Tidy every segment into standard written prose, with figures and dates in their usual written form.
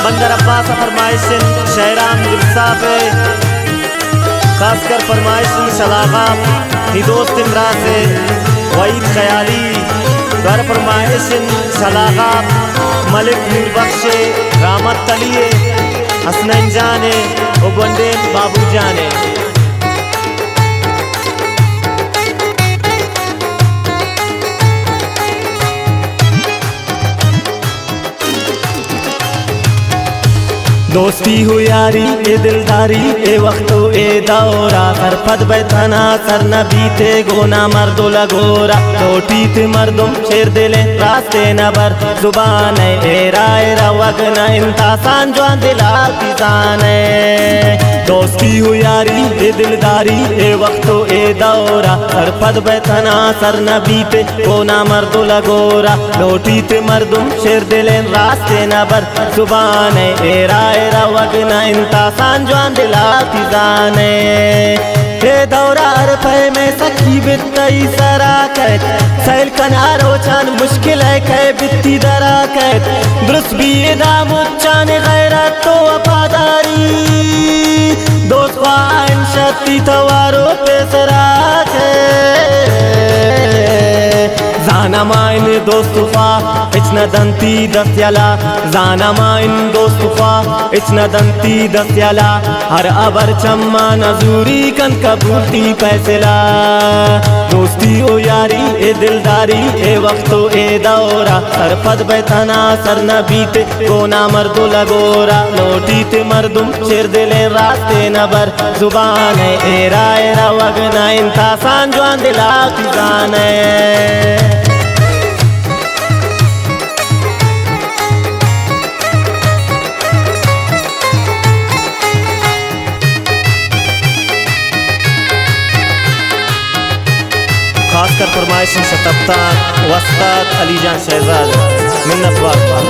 बंदर अब्बास फरमाइशन शहरान गुस्साफे खासकर फरमाइशन सलागा ही दोस्त इमरा से वहीद ख्याली घर फरमाइशन सलागा मलिक नूर बख्शे रामत तलिए हसनैन जाने उगवंडेन बाबू जाने। दोस्ती हो यारी ए दिलदारी ए वक्तो ए दौरा कर पद बैठना सर न बीते गोना मर्दो लगोरा रोटी ते मर्दुम शेर दिले रास्ते न बर जुबान ए राय रवग न इंतासान जो दिला किसान दोस्ती हो यारी ए दिलदारी ए वक्तो ए दौरा कर पद बैठना सर न बीते गोना मर्दो लगोरा रोटी ते मर्दुम शेर दिले रास्ते न बर जुबान ए राय वगना इंतासान जवान दिला जाने हे दौरार पे में सखी बित्ती सरा कैद सैल कनारो चान मुश्किल है कै बित्ती दरा कैद दुरुस्त भी दाम चान गैरत तो वफादारी दोस्त वाइन शक्ति तवारो पे सरा जाना माइन दोस्तुफा इचना दंती दस्याला जाना माइन दोस्तुफा इचना दंती दस्याला हर अबर चम्मा नजूरी कन कबूती पैसला दोस्ती ओ यारी ए दिलदारी ए वक्तो ए दौरा सर पद बैठना सर न बीते गोना मर्दो लगोरा लोटी ते मर्दुम शेर दिले रास्ते न बर जुबान ए राय रवगना इंतासान जवान दिला किसान खासकर फरमाइशन शतब्तान वस्ताद अलीजान शहजाद मिन्नत वास्ता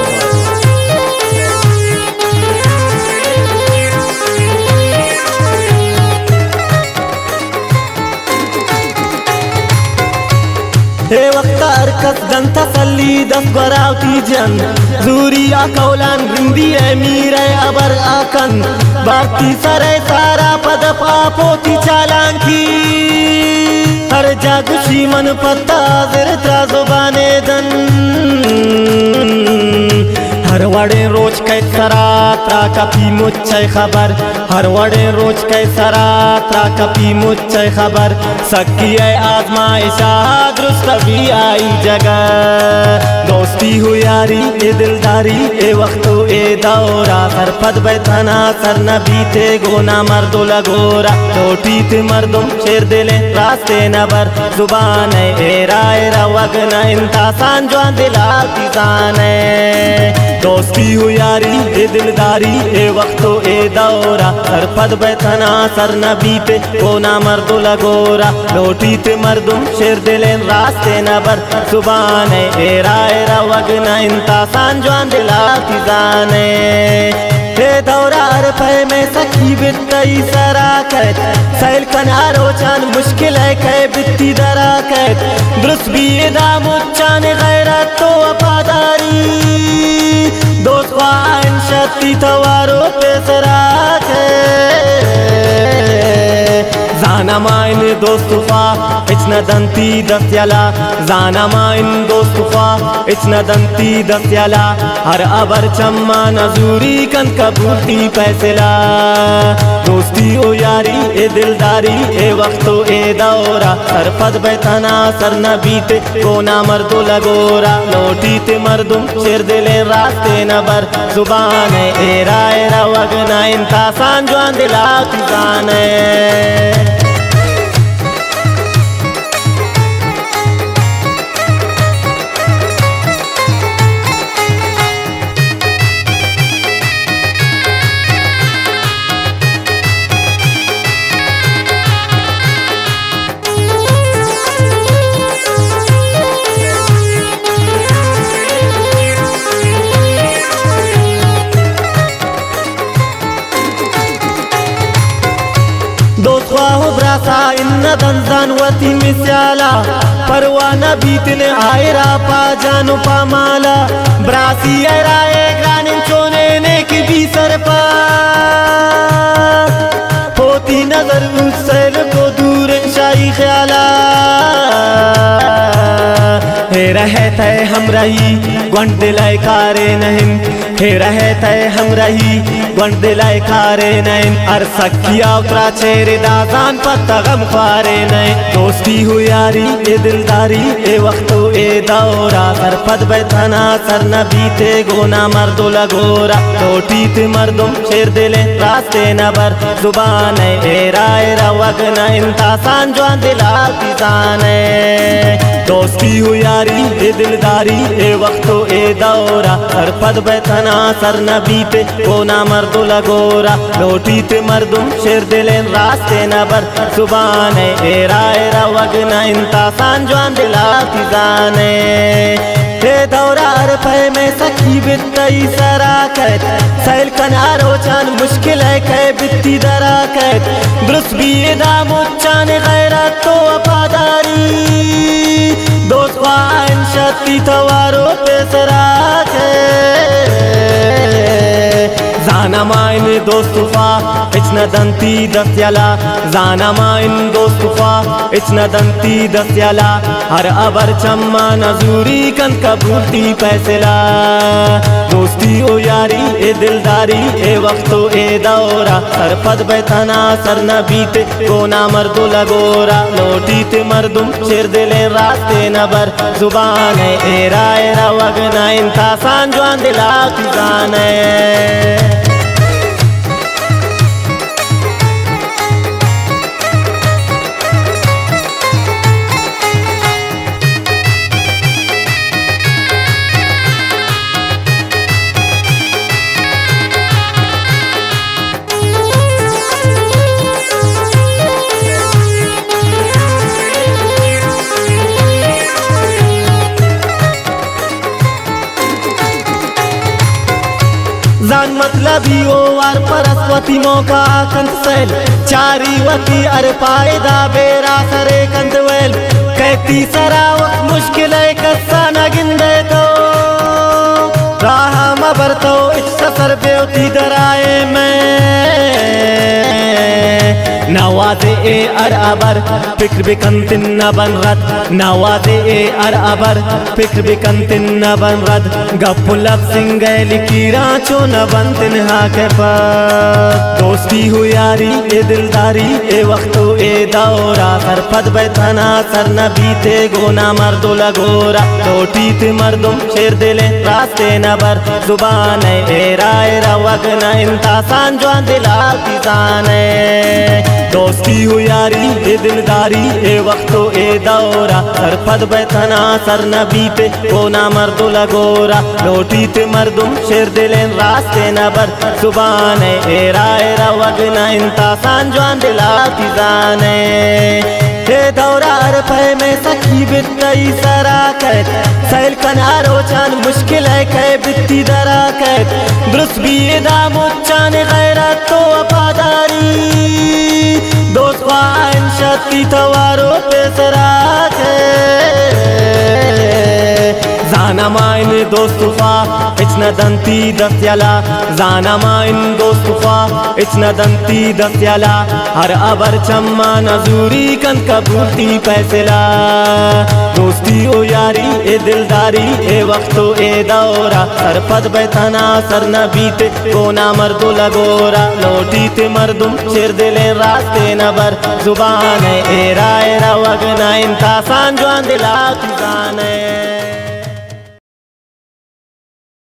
हे वक्ता अरकत दन तसल्ली दस गरावती जन जूरिया कौलान रिंदी अमीर अबर आकन बाकी सरे सारा पद पापोती चालांकी हर जागुशी मन पत्ता जिरता जुबाने दन हर वड़े रोज कै सरात्रा कपी मुच्चे खबर हर वड़े रोज कै सरात्रा कपी मुच्चे खबर सकी है आजमाइशा दुरुस्त भी आई जगह दोस्ती हो यारी ए दिलदारी ए वक्तो ए दौरा सर पद बैठना सर न बीते गोना मर्दो लगोरा रोटी ते मर्दुम शेर दिले रास्ते न बर जुबान ए राय रवगना इंतासान जो दिला किसान दोस्ती हो यारी ए दिलदारी ए वक्तो ए दौरा सर पद बैठना सर न बीते गोना मर्दो लगोरा रोटी ते मर्दुम शेर दिले रास्ते न बर जुबान ए राय रवगना इंतासान जवान दिला किसान हे दौरार पे में सखी बित्ती सरा कैद सैल कनारो चान मुश्किल है कै बित्ती दरा कैद दुरुस्त भी दाम चान गैरत तो वफादारी दोस्त वाइन शक्ति तवारो पे सरा जाना माइन दोस्तुफा इचना दंती दस्याला जाना माइन दोस्तुफा इचना दंती दस्याला हर अबर चम्मा नजूरी कन कबूती पैसला दोस्ती ओ यारी ए दिलदारी ए वक्तो ए दौरा सर पद बैठना सर न बीते गोना मर्दो लगोरा लोटी ते मर्दुम शेर दिले रास्ते न बर जुबान ए राय रवगना इंतासान जवान दिला किसान ब्रासा इन्ना दंजान वती मिस्याला परवाना बीतने आयरा पा जानो पा माला ब्रासी आयरा ग्रानिन चोने ने की भी सर पर होती नजर उससे को दूर शाही ख्याला हे रहता है हम रही गुंड दिलाए कारे नहीं हे रहता है हम रही गुंड दिलाए कारे नहीं अर सखिया उतरा चेहरे दाजान पत्ता गम खारे नहीं दोस्ती हो यारी ए दिलदारी ए वक्तो ए दौरा सर पद बैठना सर न बीते गोना मर्दो लगोरा टोटीत मर्दुम शेर दिले रास्ते न बर जुबान ए राय रवग न इंतासान जवान दिला किसान दोस्ती हो यारी ए दिलदारी ए वक्तो ए दौरा सर पद बैठना सर न बीते गोना मर्दो लगोरा लोटीत मर्दुम शेर दिले रास्ते न बर जुबान ए राय रवग न इंतासान जवान दिला किसान हे दौरार पे में सखी बित्ती सराकत सैल कनारो चान मुश्किल है कै बित्ती दराकत दुरुस्त भी दाम चान गैरत तो वफादारी दोस्त वाइन शक्ति तवारो पे सराकत जाना माइन दोस्तुफा इचना दंती दस्याला जाना माइन दोस्तुफा इचना दंती दस्याला हर अबर चम्मा नजूरी कन कबूती पैसला दोस्ती ओ यारी ए दिलदारी ए वक्तो ए दौरा सर पद बैठना सर न बीते गोना मर्दो लगोरा लोटीत मर्दुम शेर दिले रास्ते न बर जुबान ए राय रवग न इंतासान जवान दिला किसान जान मतलबी ओ वार परस्वती मौका कंत सेल चारी वती अर पायदा बेरा सरे कंत वेल कहती सराव मुश्किल है कस्सा न गिंदे तो राह मबर तो इच्छा सर बेवती दराए में नवाजे ए अर अबर फिक्र बिकंतिन न बन रद नवाजे ए अर अबर फिक्र बिकंतिन न बन रद गपुलब सिंगल की रांचो न बनतिन हाके पर दोस्ती हो यारी ए दिलदारी ए वक्तो ए दौरा सर पद बैठना सर न बीते गोना मर्दो लगोरा टोटीत मर्दुम शेर दिले रास्ते न बर जुबान ए राय रवग न इंतासान जवान दिला किसान दोस्ती हो यारी ए दिलदारी ए वक्तो ए दौरा सर पद बैठना सर न बीते गोना मर्दो लगोरा लोटीत मर्दुम शेर दिले रास्ते न बर जुबान ए राय रवग न इंतासान जवान दिला किसान हे दौरार पे में सखी बित्ती सराकत सैल कनारो चान मुश्किल है कै बित्ती दराकत दुरुस्त भी दाम चान गैरत तो वफादारी दोस्त वाइन शक्ति तवारो पे सराकत जाना माइन दोस्तुफा इचना दंती दस्याला जाना माइन दोस्तुफा इचना दंती दस्याला हर अबर चम्मा नजूरी कन कबूती पैसला दोस्ती ओ यारी ए दिलदारी ए वक्तो ए दौरा सर पद बैठना सर न बीते गोना मर्दो लगोरा लोटीत मर्दुम शेर दिले रास्ते न बर जुबान ए राय रवग न इंतासान जवान दिला किसान